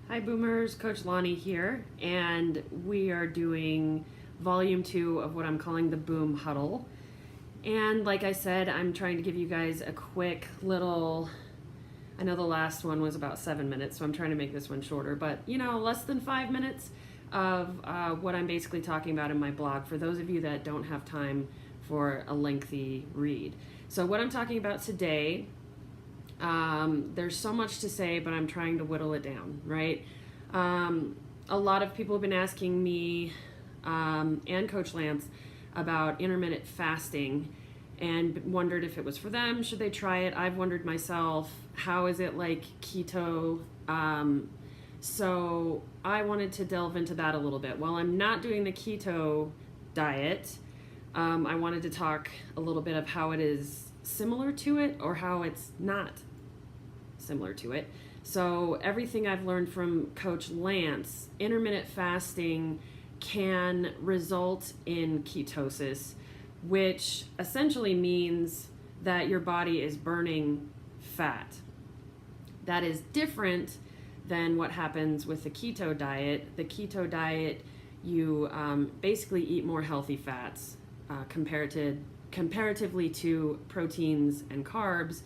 Hi Boomers, Coach Lonnie here, and we are doing volume 2 of what I'm calling the Boom Huddle. And like I said, I'm trying to give you guys a quick little, I know the last one was about 7 minutes, so I'm trying to make this one shorter, but less than 5 minutes of what I'm basically talking about in my blog for those of you that don't have time for a lengthy read. So what I'm talking about today, there's so much to say, but I'm trying to whittle it down, right? A lot of people have been asking me and Coach Lance about intermittent fasting and wondered if it was for them. Should they try it? I've wondered myself, how is it like keto? So I wanted to delve into that a little bit. While I'm not doing the keto diet, I wanted to talk a little bit of how it is similar to it or how it's not similar to it. So everything I've learned from Coach Lance, intermittent fasting can result in ketosis, which essentially means that your body is burning fat. That is different than what happens with the keto diet. The keto diet, you basically eat more healthy fats comparatively to proteins and carbs,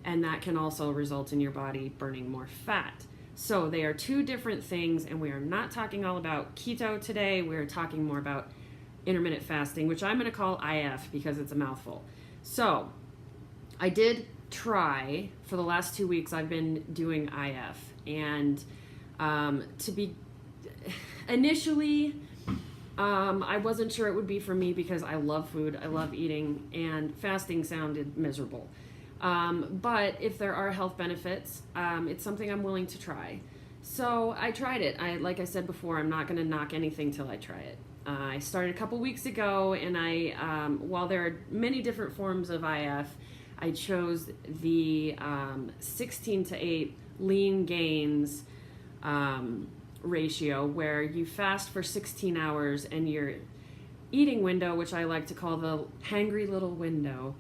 and that can also result in your body burning more fat. So they are two different things, and we are not talking all about keto today. We're talking more about intermittent fasting, which I'm going to call IF because it's a mouthful. So I did try, for the last 2 weeks, I've been doing IF, and initially, I wasn't sure it would be for me because I love food, I love eating, and fasting sounded miserable. But if there are health benefits, it's something I'm willing to try. So I tried it. Like I said before, I'm not going to knock anything till I try it. I started a couple weeks ago, and while there are many different forms of IF, I chose the 16 to 8 lean gains ratio, where you fast for 16 hours and your eating window, which I like to call the hangry little window,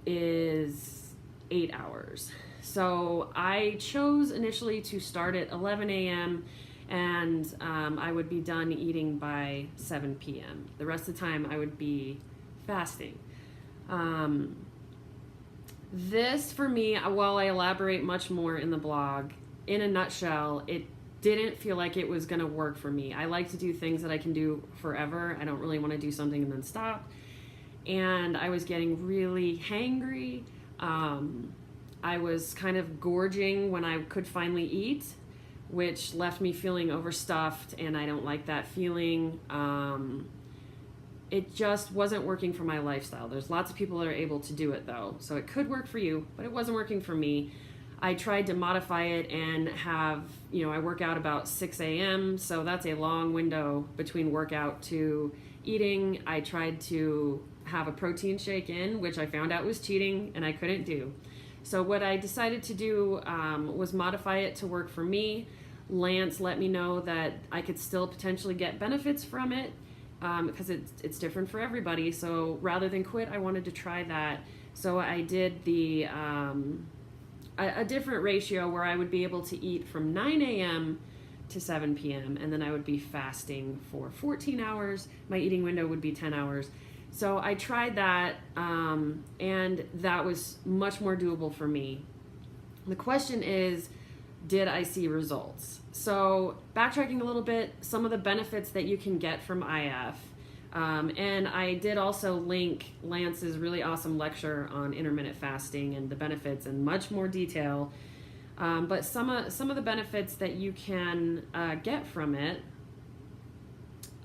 is 8 hours. So I chose initially to start at 11 a.m. and I would be done eating by 7 p.m. The rest of the time I would be fasting. This for me, while I elaborate much more in the blog, in a nutshell, it didn't feel like it was going to work for me. I like to do things that I can do forever. I don't really want to do something and then stop. And I was getting really hangry. I was kind of gorging when I could finally eat, which left me feeling overstuffed, and I don't like that feeling. It just wasn't working for my lifestyle. There's lots of people that are able to do it though, so it could work for you, but it wasn't working for me. I tried to modify it and I work out about 6 a.m., so that's a long window between workout to eating. I tried to have a protein shake in, which I found out was cheating and I couldn't do. So what I decided to do was modify it to work for me. Lance let me know that I could still potentially get benefits from it because it's different for everybody. So rather than quit, I wanted to try that. So I did a different ratio where I would be able to eat from 9 a.m. to 7 p.m. and then I would be fasting for 14 hours. My eating window would be 10 hours. So I tried that, and that was much more doable for me. The question is, did I see results? So backtracking a little bit, some of the benefits that you can get from IF, and I did also link Lance's really awesome lecture on intermittent fasting and the benefits in much more detail. But some of the benefits that you can get from it,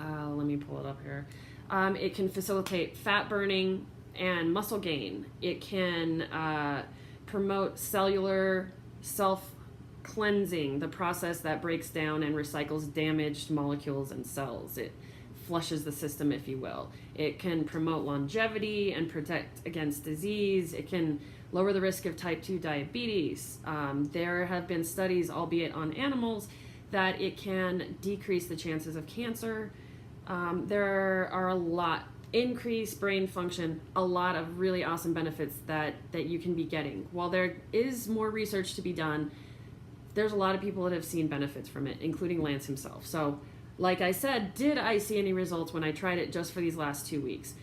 let me pull it up here. It can facilitate fat burning and muscle gain. It can promote cellular self-cleansing, the process that breaks down and recycles damaged molecules and cells. It flushes the system, if you will. It can promote longevity and protect against disease. It can lower the risk of type 2 diabetes. There have been studies, albeit on animals, that it can decrease the chances of cancer. There are a lot, increased brain function, a lot of really awesome benefits that you can be getting. While there is more research to be done, there's a lot of people that have seen benefits from it, including Lance himself. So, like I said, did I see any results when I tried it just for these last 2 weeks?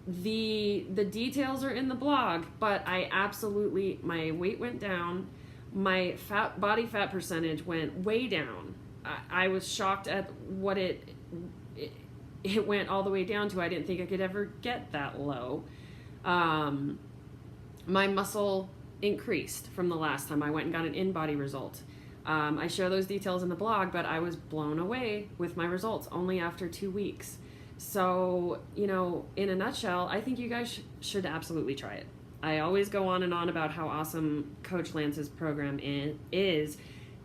The details are in the blog, but I absolutely, my weight went down, my body fat percentage went way down. I was shocked at what it went all the way down to. I didn't think I could ever get that low. My muscle increased from the last time I went and got an in-body result. I share those details in the blog, but I was blown away with my results only after 2 weeks. So, you know, in a nutshell, I think you guys should absolutely try it. I always go on and on about how awesome Coach Lance's program is,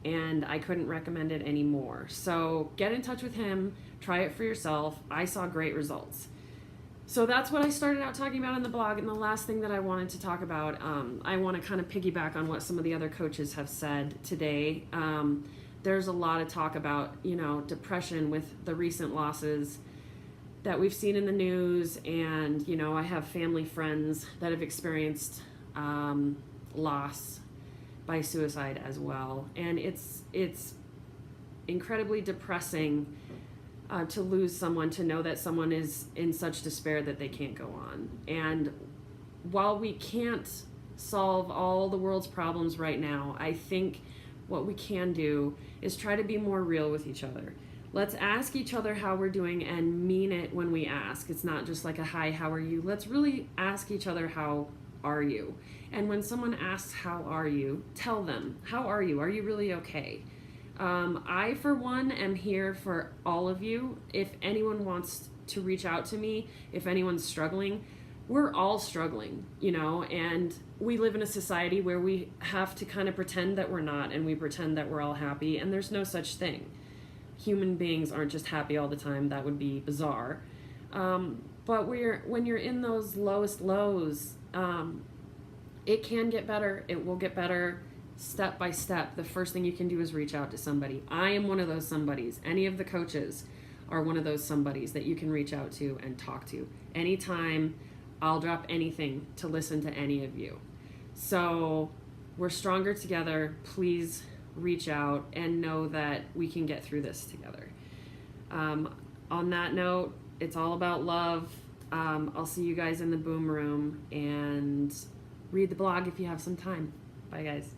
and I couldn't recommend it anymore. So get in touch with him, try it for yourself. I saw great results. So that's what I started out talking about in the blog. And the last thing that I wanted to talk about, I want to kind of piggyback on what some of the other coaches have said today. There's a lot of talk about, you know, depression with the recent losses that we've seen in the news. And, you know, I have family friends that have experienced loss by suicide as well. And it's incredibly depressing to lose someone, to know that someone is in such despair that they can't go on. And while we can't solve all the world's problems right now, I think what we can do is try to be more real with each other. Let's ask each other how we're doing and mean it when we ask. It's not just like a hi, how are you? Let's really ask each other, how are you? And when someone asks, how are you? Tell them, how are you? Are you really okay? I, for one, am here for all of you. If anyone wants to reach out to me, if anyone's struggling, we're all struggling, you know, and we live in a society where we have to kind of pretend that we're not, and we pretend that we're all happy, and there's no such thing. Human beings aren't just happy all the time. That would be bizarre. But when you're in those lowest lows, it can get better. It will get better. Step by step. The first thing you can do is reach out to somebody. I am one of those somebodies. Any of the coaches are one of those somebodies that you can reach out to and talk to. Anytime, I'll drop anything to listen to any of you. So we're stronger together. Please reach out and know that we can get through this together. On that note, it's all about love. I'll see you guys in the boom room, and read the blog if you have some time. Bye, guys.